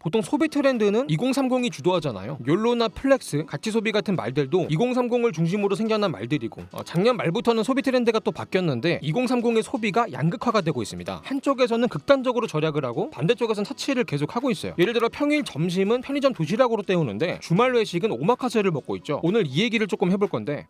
보통 소비 트렌드는 2030이 주도하잖아요. 욜로나 플렉스, 가치 소비 같은 말들도 2030을 중심으로 생겨난 말들이고 작년 말부터는 소비 트렌드가 또 바뀌었는데 2030의 소비가 양극화가 되고 있습니다. 한쪽에서는 극단적으로 절약을 하고 반대쪽에서는 사치를 계속 하고 있어요. 예를 들어 평일 점심은 편의점 도시락으로 때우는데 주말 외식은 오마카세를 먹고 있죠. 오늘 이 얘기를 조금 해볼 건데,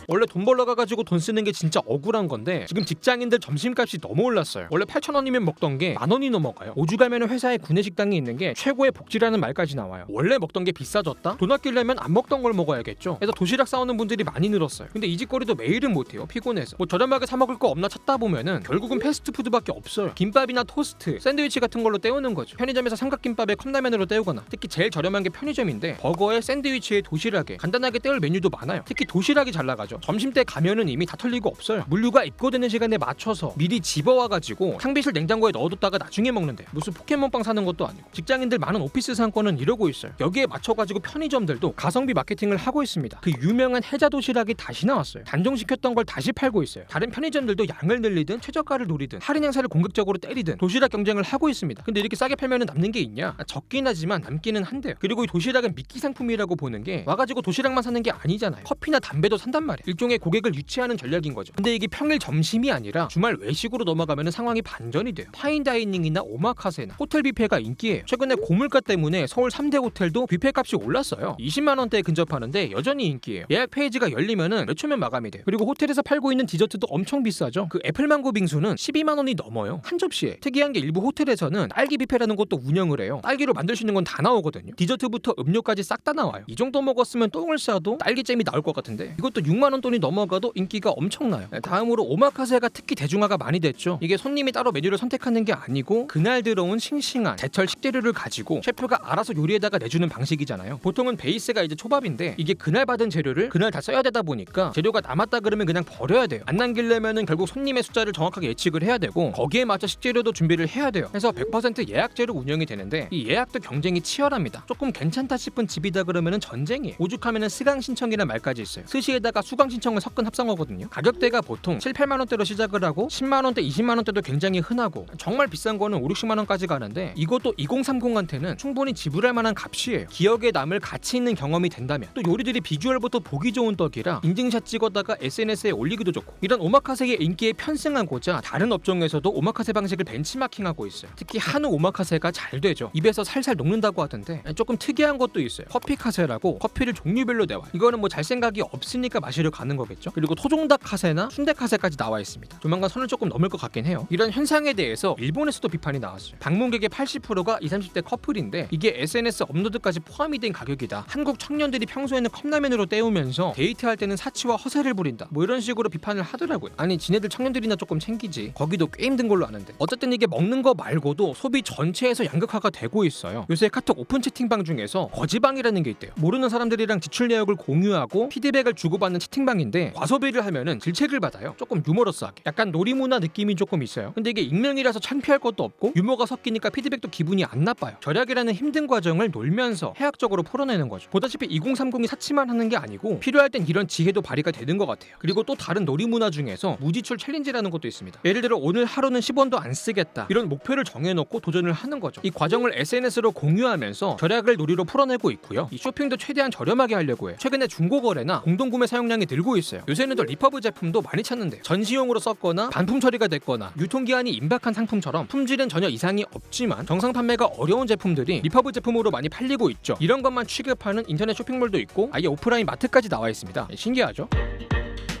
원래 돈 벌러 가가지고 돈 쓰는 게 진짜 억울한 건데 지금 직장인들 점심값이 너무 올랐어요. 원래 8,000원이면 먹던 게 10,000원이 넘어가요. 5주 가면 회사에 구내식당이 있는 게 최고의 복지라는 말까지 나와요. 원래 먹던 게 비싸졌다? 돈 아끼려면 안 먹던 걸 먹어야겠죠. 그래서 도시락 싸오는 분들이 많이 늘었어요. 근데 이 짓거리도 매일은 못해요. 피곤해서. 뭐 저렴하게 사 먹을 거 없나 찾다 보면은 결국은 패스트푸드밖에 없어요. 김밥이나 토스트, 샌드위치 같은 걸로 때우는 거죠. 편의점에서 삼각김밥에 컵라면으로 때우거나, 특히 제일 저렴한 게 편의점인데 버거에 샌드위치에 도시락에 간단하게 때울 메뉴도 많아요. 특히 도시락이 잘 나가죠. 점심때 가면은 이미 다 털리고 없어요. 물류가 입고되는 시간에 맞춰서 미리 집어와가지고 탕비실 냉장고에 넣어뒀다가 나중에 먹는데 무슨 포켓몬빵 사는 것도 아니고. 직장인들 많은 오피스 상권은 이러고 있어요. 여기에 맞춰가지고 편의점들도 가성비 마케팅을 하고 있습니다. 그 유명한 해자 도시락이 다시 나왔어요. 단종시켰던 걸 다시 팔고 있어요. 다른 편의점들도 양을 늘리든 최저가를 노리든 할인 행사를 공격적으로 때리든 도시락 경쟁을 하고 있습니다. 근데 이렇게 싸게 팔면 남는 게 있냐? 적긴 하지만 남기는 한대요. 그리고 이 도시락은 미끼 상품이라고 보는 게 와가지고 도시락만 사는 게 아니잖아요. 커피나 담배도 산단 말이에요. 일종의 고객을 유치하는 전략인 거죠. 근데 이게 평일 점심이 아니라 주말 외식으로 넘어가면 상황이 반전이 돼요. 파인다이닝이나 오마카세나 호텔 뷔페가 인기예요. 최근에 고물가 때문에 서울 3대 호텔도 뷔페 값이 올랐어요. 20만 원대에 근접하는데 여전히 인기예요. 예약 페이지가 열리면은 몇 초면 마감이 돼요. 그리고 호텔에서 팔고 있는 디저트도 엄청 비싸죠. 그 애플망고 빙수는 12만 원이 넘어요. 한 접시에. 특이한 게 일부 호텔에서는 딸기 뷔페라는 것도 운영을 해요. 딸기로 만들 수 있는 건 다 나오거든요. 디저트부터 음료까지 싹 다 나와요. 이 정도 먹었으면 똥을 싸도 딸기잼이 나올 것 같은데 이것도 6만 원 돈이 넘어가도 인기가 엄청나요. 다음으로 오마카세가 특히 대중화가 많이 됐죠. 이게 손님이 따로 메뉴를 선택하는 게 아니고 그날 들어온 싱싱한 제철 식재료를 가지고 셰프가 알아서 요리에다가 내주는 방식이잖아요. 보통은 베이스가 이제 초밥인데 이게 그날 받은 재료를 그날 다 써야 되다 보니까 재료가 남았다 그러면 그냥 버려야 돼요. 안 남기려면은 결국 손님의 숫자를 정확하게 예측을 해야 되고 거기에 맞춰 식재료도 준비를 해야 돼요. 그래서 100% 예약제로 운영이 되는데 이 예약도 경쟁이 치열합니다. 조금 괜찮다 싶은 집이다 그러면은 전쟁이에요. 오죽하면은 스강 신청이란 말까지 있어요. 스시에다가 수강 신청을 섞은 합성어거든요. 가격대가 보통 7, 8만 원대로 시작을 하고 10만 원대, 20만 원대도 굉장히 흔하고 정말 비싼 거는 5, 60만 원까지 가는데 이것도 2030한테는 충분히 지불할 만한 값이에요. 기억에 남을 가치 있는 경험이 된다면. 또 요리들이 비주얼부터 보기 좋은 떡이라 인증샷 찍었다가 SNS에 올리기도 좋고. 이런 오마카세의 인기에 편승하고자 다른 업종에서도 오마카세 방식을 벤치마킹하고 있어요. 특히 한우 오마카세가 잘 되죠. 입에서 살살 녹는다고 하던데 조금 특이한 것도 있어요. 커피카세라고 커피를 종류별로 내와요. 이거는 뭐 잘 생각이 없으니까 마시러 가는 거겠죠. 그리고 토종닭 카세나 순대 카세까지 나와 있습니다. 조만간 선을 조금 넘을 것 같긴 해요. 이런 현상에 대해서 일본에서도 비판이 나왔어요. 방문객의 80%가 20, 30대 커플인데 이게 SNS 업로드까지 포함이 된 가격이다. 한국 청년들이 평소에는 컵라면으로 때우면서 데이트할 때는 사치와 허세를 부린다. 뭐 이런 식으로 비판을 하더라고요. 아니 지네들 청년들이나 조금 챙기지. 거기도 꽤 힘든 걸로 아는데. 어쨌든 이게 먹는 거 말고도 소비 전체에서 양극화가 되고 있어요. 요새 카톡 오픈 채팅방 중에서 거지방이라는 게 있대요. 모르는 사람들이랑 지출 내역을 공유하고 피드백을 주고받는 채팅방인데 과소비를 하면은 질책을 받아요. 조금 유머러스하게. 약간 놀이문화 느낌이 조금 있어요. 근데 이게 익명이라서 창피할 것도 없고 유머가 섞이니까 피드백도 기분이 안 나빠요. 절약이라는 힘든 과정을 놀면서 해학적으로 풀어내는 거죠. 보다시피 2030이 사치만 하는 게 아니고 필요할 땐 이런 지혜도 발휘가 되는 것 같아요. 그리고 또 다른 놀이문화 중에서 무지출 챌린지라는 것도 있습니다. 예를 들어 오늘 하루는 10원도 안 쓰겠다. 이런 목표를 정해놓고 도전을 하는 거죠. 이 과정을 SNS로 공유하면서 절약을 놀이로 풀어내고 있고요. 이 쇼핑도 최대한 저렴하게 하려고 해요. 최근에 중고거래나 공동구매 사용량이 늘고 있어요. 요새는 또 리퍼브 제품도 많이 찾는데요. 전시용으로 썼거나 반품 처리가 됐거나 유통기한이 임박한 상품처럼 품질은 전혀 이상이 없지만 정상 판매가 어려운 제품들이 리퍼브 제품으로 많이 팔리고 있죠. 이런 것만 취급하는 인터넷 쇼핑몰도 있고 아예 오프라인 마트까지 나와 있습니다. 신기하죠?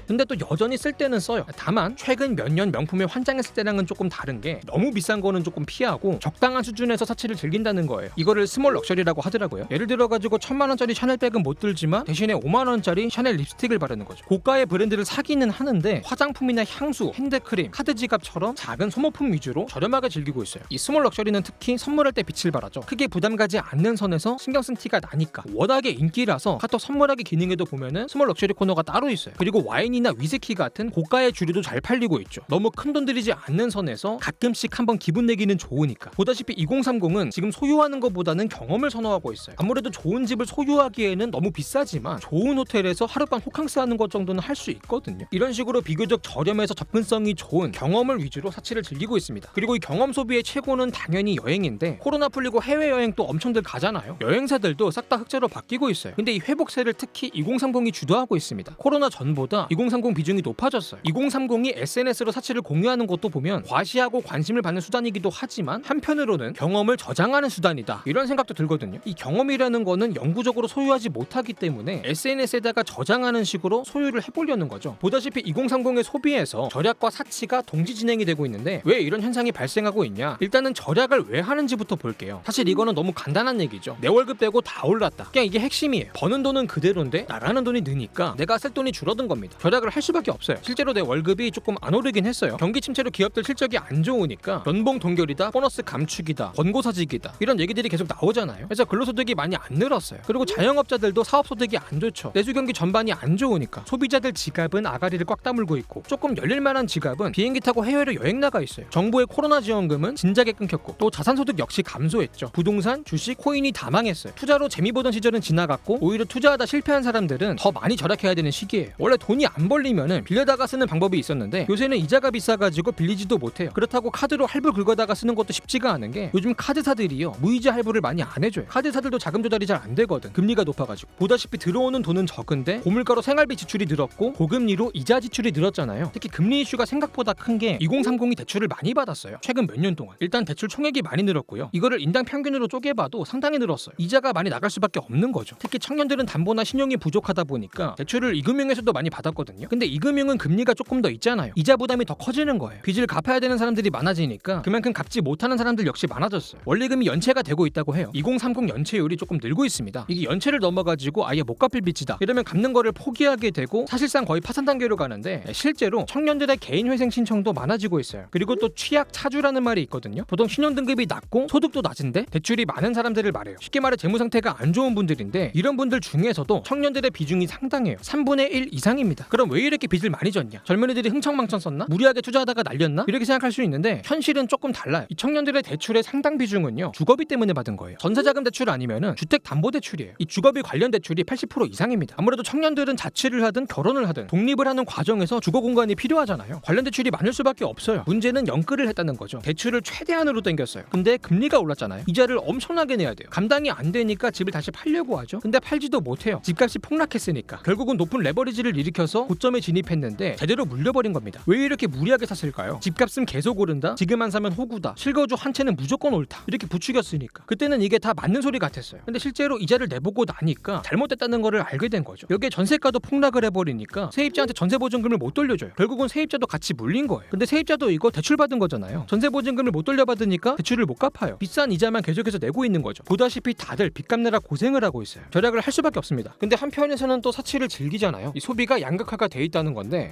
근데 또 여전히 쓸 때는 써요. 다만 최근 몇 년 명품에 환장했을 때랑은 조금 다른 게 너무 비싼 거는 조금 피하고 적당한 수준에서 사치를 즐긴다는 거예요. 이거를 스몰 럭셔리라고 하더라고요. 예를 들어가지고 1000만원짜리 샤넬백은 못 들지만 대신에 5만원짜리 샤넬 립스틱을 바르는 거죠. 고가의 브랜드를 사기는 하는데 화장품이나 향수, 핸드크림, 카드 지갑처럼 작은 소모품 위주로 저렴하게 즐기고 있어요. 이 스몰 럭셔리는 특히 선물할 때 빛을 발하죠. 크게 부담 가지 않는 선에서 신경 쓴 티가 나니까. 워낙에 인기라서 카톡 선물하기 기능에도 보면은 스몰 럭셔리 코너가 따로 있어요. 그리고 와인이나 와인이나 위스키 같은 고가의 주류도 잘 팔리고 있죠. 너무 큰돈 들이지 않는 선에서 가끔씩 한번 기분 내기는 좋으니까. 보다시피 2030은 지금 소유하는 것보다는 경험을 선호하고 있어요. 아무래도 좋은 집을 소유하기에는 너무 비싸지만 좋은 호텔에서 하룻밤 호캉스 하는 것 정도는 할 수 있거든요. 이런 식으로 비교적 저렴해서 접근성이 좋은 경험을 위주로 사치를 즐기고 있습니다. 그리고 이 경험 소비의 최고는 당연히 여행인데, 코로나 풀리고 해외여행 또 엄청들 가잖아요. 여행사들도 싹 다 흑자로 바뀌고 있어요. 근데 이 회복세를 특히 2030이 주도하고 있습니다. 코로나 전보다 2030 비중이 높아졌어요. 2030이 SNS로 사치를 공유하는 것도 보면 과시하고 관심을 받는 수단이기도 하지만 한편으로는 경험을 저장하는 수단이다, 이런 생각도 들거든요. 이 경험이라는 거는 영구적으로 소유하지 못하기 때문에 SNS에다가 저장하는 식으로 소유를 해보려는 거죠. 보다시피 2030의 소비에서 절약과 사치가 동시 진행이 되고 있는데 왜 이런 현상이 발생하고 있냐? 일단은 절약을 왜 하는지부터 볼게요. 사실 이거는 너무 간단한 얘기죠. 내 월급 빼고 다 올랐다, 그냥 이게 핵심이에요. 버는 돈은 그대로인데 나가는 돈이 느니까 내가 쓸 돈이 줄어든 겁니다. 절약을 할 수밖에 없어요. 실제로 내 월급이 조금 안 오르긴 했어요. 경기 침체로 기업들 실적이 안 좋으니까 연봉 동결이다, 보너스 감축이다, 권고사직이다, 이런 얘기들이 계속 나오잖아요. 그래서 근로소득이 많이 안 늘었어요. 그리고 자영업자들도 사업소득이 안 좋죠. 내수 경기 전반이 안 좋으니까 소비자들 지갑은 아가리를 꽉 다물고 있고, 조금 열릴만한 지갑은 비행기 타고 해외로 여행 나가 있어요. 정부의 코로나 지원금은 진작에 끊겼고, 또 자산소득 역시 감소했죠. 부동산, 주식, 코인이 다 망했어요. 투자로 재미 보던 시절은 지나갔고, 오히려 투자하다 실패한 사람들은 더 많이 절약해야 되는 시기예요. 원래 돈이 안 벌리면은 빌려다가 쓰는 방법이 있었는데 요새는 이자가 비싸가지고 빌리지도 못해요. 그렇다고 카드로 할부 긁어다가 쓰는 것도 쉽지가 않은 게, 요즘 카드사들이요 무이자 할부를 많이 안 해줘요. 카드사들도 자금 조달이 잘 안 되거든, 금리가 높아가지고. 보다시피 들어오는 돈은 적은데 고물가로 생활비 지출이 늘었고 고금리로 이자 지출이 늘었잖아요. 특히 금리 이슈가 생각보다 큰 게 2030이 대출을 많이 받았어요. 최근 몇 년 동안. 일단 대출 총액이 많이 늘었고요. 이거를 인당 평균으로 쪼개봐도 상당히 늘었어요. 이자가 많이 나갈 수밖에 없는 거죠. 특히 청년들은 담보나 신용이 부족하다 보니까 대출을 이금융에서도 많이 받았거든요. 근데 이금융은 금리가 조금 더 있잖아요. 이자 부담이 더 커지는 거예요. 빚을 갚아야 되는 사람들이 많아지니까 그만큼 갚지 못하는 사람들 역시 많아졌어요. 원리금이 연체가 되고 있다고 해요. 2030 연체율이 조금 늘고 있습니다. 이게 연체를 넘어가지고 아예 못 갚을 빚이다, 이러면 갚는 거를 포기하게 되고 사실상 거의 파산 단계로 가는데, 실제로 청년들의 개인회생 신청도 많아지고 있어요. 그리고 또 취약 차주라는 말이 있거든요. 보통 신용등급이 낮고 소득도 낮은데 대출이 많은 사람들을 말해요. 쉽게 말해 재무 상태가 안 좋은 분들인데, 이런 분들 중에서도 청년들의 비중이 상당해요. 3분의 1 이상입니다. 그럼 왜 이렇게 빚을 많이 졌냐? 젊은이들이 흥청망청 썼나? 무리하게 투자하다가 날렸나? 이렇게 생각할 수 있는데 현실은 조금 달라요. 이 청년들의 대출의 상당 비중은요 주거비 때문에 받은 거예요. 전세자금 대출 아니면은 주택담보대출이에요. 이 주거비 관련 대출이 80% 이상입니다. 아무래도 청년들은 자취를 하든 결혼을 하든 독립을 하는 과정에서 주거 공간이 필요하잖아요. 관련 대출이 많을 수밖에 없어요. 문제는 연끌을 했다는 거죠. 대출을 최대한으로 땡겼어요. 근데 금리가 올랐잖아요. 이자를 엄청나게 내야 돼요. 감당이 안 되니까 집을 다시 팔려고 하죠. 근데 팔지도 못해요. 집값이 폭락했으니까. 결국은 높은 레버리지를 일으켜서 고점에 진입했는데 제대로 물려버린 겁니다. 왜 이렇게 무리하게 샀을까요? 집값은 계속 오른다, 지금 안 사면 호구다, 실거주 한 채는 무조건 옳다, 이렇게 부추겼으니까. 그때는 이게 다 맞는 소리 같았어요. 근데 실제로 이자를 내보고 나니까 잘못됐다는 거를 알게 된 거죠. 여기에 전세가도 폭락을 해버리니까 세입자한테 전세보증금을 못 돌려줘요. 결국은 세입자도 같이 물린 거예요. 근데 세입자도 이거 대출받은 거잖아요. 전세보증금을 못 돌려받으니까 대출을 못 갚아요. 비싼 이자만 계속해서 내고 있는 거죠. 보다시피 다들 빚 갚느라 고생을 하고 있어요. 절약을 할 수밖에 없습니다. 근데 한편에서는 또 사치를 즐기잖아요. 이 소비가 양극화가 돼 있다는 건데,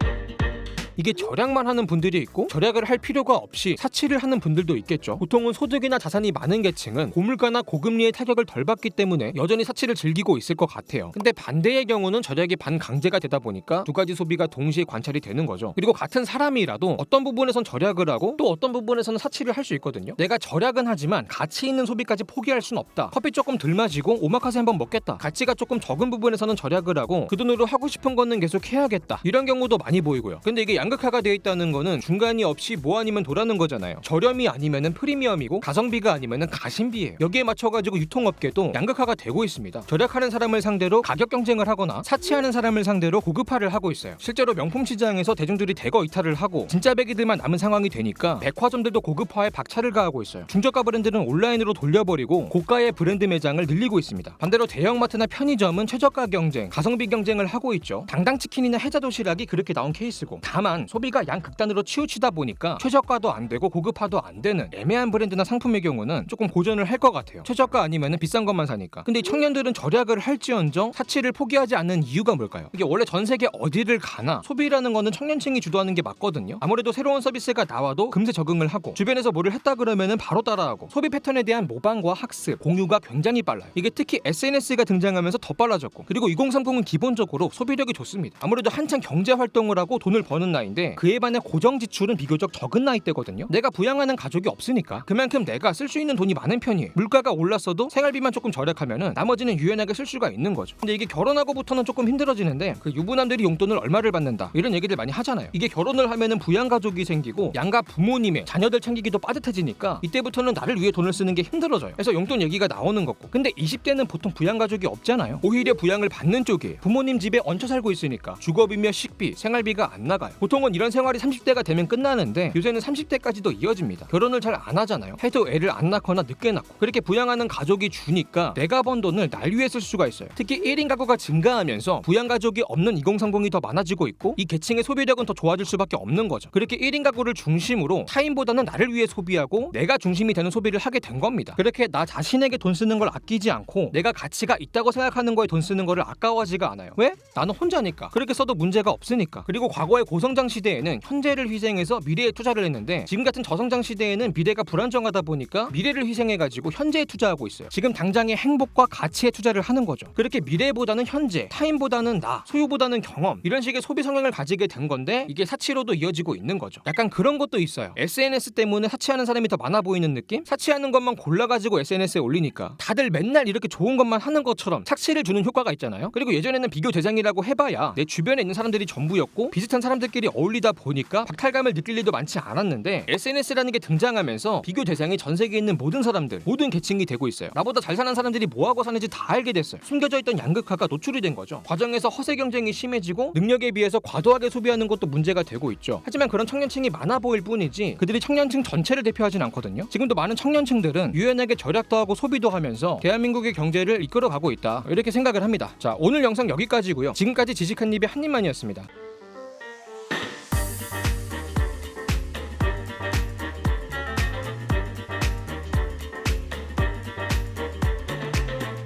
이게 절약만 하는 분들이 있고 절약을 할 필요가 없이 사치를 하는 분들도 있겠죠. 보통은 소득이나 자산이 많은 계층은 고물가나 고금리의 타격을 덜 받기 때문에 여전히 사치를 즐기고 있을 것 같아요. 근데 반대의 경우는 절약이 반강제가 되다 보니까 두 가지 소비가 동시에 관찰이 되는 거죠. 그리고 같은 사람이라도 어떤 부분에선 절약을 하고 또 어떤 부분에서는 사치를 할 수 있거든요. 내가 절약은 하지만 가치 있는 소비까지 포기할 순 없다. 커피 조금 덜 마시고 오마카세 한번 먹겠다. 가치가 조금 적은 부분에서는 절약을 하고 그 돈으로 하고 싶은 거는 계속 해야겠다, 이런 경우도 많이 보이고요. 근데 이게 양극화가 되어 있다는 거는 중간이 없이 뭐 아니면 도라는 거잖아요. 저렴이 아니면은 프리미엄이고 가성비가 아니면은 가심비예요. 여기에 맞춰가지고 유통업계도 양극화가 되고 있습니다. 절약하는 사람을 상대로 가격 경쟁을 하거나 사치하는 사람을 상대로 고급화를 하고 있어요. 실제로 명품 시장에서 대중들이 대거 이탈을 하고 진짜 배기들만 남은 상황이 되니까 백화점들도 고급화에 박차를 가하고 있어요. 중저가 브랜드는 온라인으로 돌려버리고 고가의 브랜드 매장을 늘리고 있습니다. 반대로 대형마트나 편의점은 최저가 경쟁, 가성비 경쟁을 하고 있죠. 당당치킨이나 해자도시락이 그렇게 나온 케이스고, 다만 하지만 소비가 양극단으로 치우치다 보니까 최저가도 안 되고 고급화도 안 되는 애매한 브랜드나 상품의 경우는 조금 고전을 할 것 같아요. 최저가 아니면 비싼 것만 사니까. 근데 이 청년들은 절약을 할지언정 사치를 포기하지 않는 이유가 뭘까요? 이게 원래 전 세계 어디를 가나 소비라는 거는 청년층이 주도하는 게 맞거든요. 아무래도 새로운 서비스가 나와도 금세 적응을 하고 주변에서 뭐를 했다 그러면은 바로 따라하고 소비 패턴에 대한 모방과 학습, 공유가 굉장히 빨라요. 이게 특히 SNS가 등장하면서 더 빨라졌고, 그리고 2030은 기본적으로 소비력이 좋습니다. 아무래도 한창 경제 활동을 하고 돈을 버는 나이인데 그에 반해 고정 지출은 비교적 적은 나이대거든요. 내가 부양하는 가족이 없으니까 그만큼 내가 쓸 수 있는 돈이 많은 편이에요. 물가가 올랐어도 생활비만 조금 절약하면은 나머지는 유연하게 쓸 수가 있는 거죠. 근데 이게 결혼하고부터는 조금 힘들어지는데 그 유부남들이 용돈을 얼마를 받는다 이런 얘기들 많이 하잖아요. 이게 결혼을 하면은 부양 가족이 생기고 양가 부모님의 자녀들 챙기기도 빠듯해지니까 이때부터는 나를 위해 돈을 쓰는 게 힘들어져요. 그래서 용돈 얘기가 나오는 거고. 근데 20대는 보통 부양 가족이 없잖아요. 오히려 부양을 받는 쪽이 부모님 집에 얹혀 살고 있으니까 주거비며 식비, 생활비가 안 나가요. 보통은 이런 생활이 30대가 되면 끝나는데 요새는 30대까지도 이어집니다. 결혼을 잘 안 하잖아요. 해도 애를 안 낳거나 늦게 낳고. 그렇게 부양하는 가족이 주니까 내가 번 돈을 날 위해 쓸 수가 있어요. 특히 1인 가구가 증가하면서 부양 가족이 없는 2030이 더 많아지고 있고 이 계층의 소비력은 더 좋아질 수밖에 없는 거죠. 그렇게 1인 가구를 중심으로 타인보다는 나를 위해 소비하고 내가 중심이 되는 소비를 하게 된 겁니다. 그렇게 나 자신에게 돈 쓰는 걸 아끼지 않고 내가 가치가 있다고 생각하는 거에 돈 쓰는 거를 아까워하지가 않아요. 왜? 나는 혼자니까. 그렇게 써도 문제가 없으니까. 그리고 과거의 고성장 시대에는 현재를 희생해서 미래에 투자를 했는데 지금 같은 저성장 시대에는 미래가 불안정하다 보니까 미래를 희생해가지고 현재에 투자하고 있어요. 지금 당장의 행복과 가치에 투자를 하는 거죠. 그렇게 미래보다는 현재, 타인보다는 나, 소유보다는 경험, 이런 식의 소비 성향을 가지게 된 건데 이게 사치로도 이어지고 있는 거죠. 약간 그런 것도 있어요. SNS 때문에 사치하는 사람이 더 많아 보이는 느낌? 사치하는 것만 골라가지고 SNS에 올리니까 다들 맨날 이렇게 좋은 것만 하는 것처럼 착취를 주는 효과가 있잖아요. 그리고 예전에는 비교 대상이라고 해봐야 내 주변에 있는 사람들이 전부였고 비슷한 사람들끼리 어울리다 보니까 박탈감을 느낄 일도 많지 않았는데 SNS라는 게 등장하면서 비교 대상이 전 세계에 있는 모든 사람들, 모든 계층이 되고 있어요. 나보다 잘 사는 사람들이 뭐하고 사는지 다 알게 됐어요. 숨겨져 있던 양극화가 노출이 된 거죠. 과정에서 허세 경쟁이 심해지고 능력에 비해서 과도하게 소비하는 것도 문제가 되고 있죠. 하지만 그런 청년층이 많아 보일 뿐이지 그들이 청년층 전체를 대표하진 않거든요. 지금도 많은 청년층들은 유연하게 절약도 하고 소비도 하면서 대한민국의 경제를 이끌어가고 있다, 이렇게 생각을 합니다. 자, 오늘 영상 여기까지고요. 지금까지 지식한 입의 한입만이었습니다.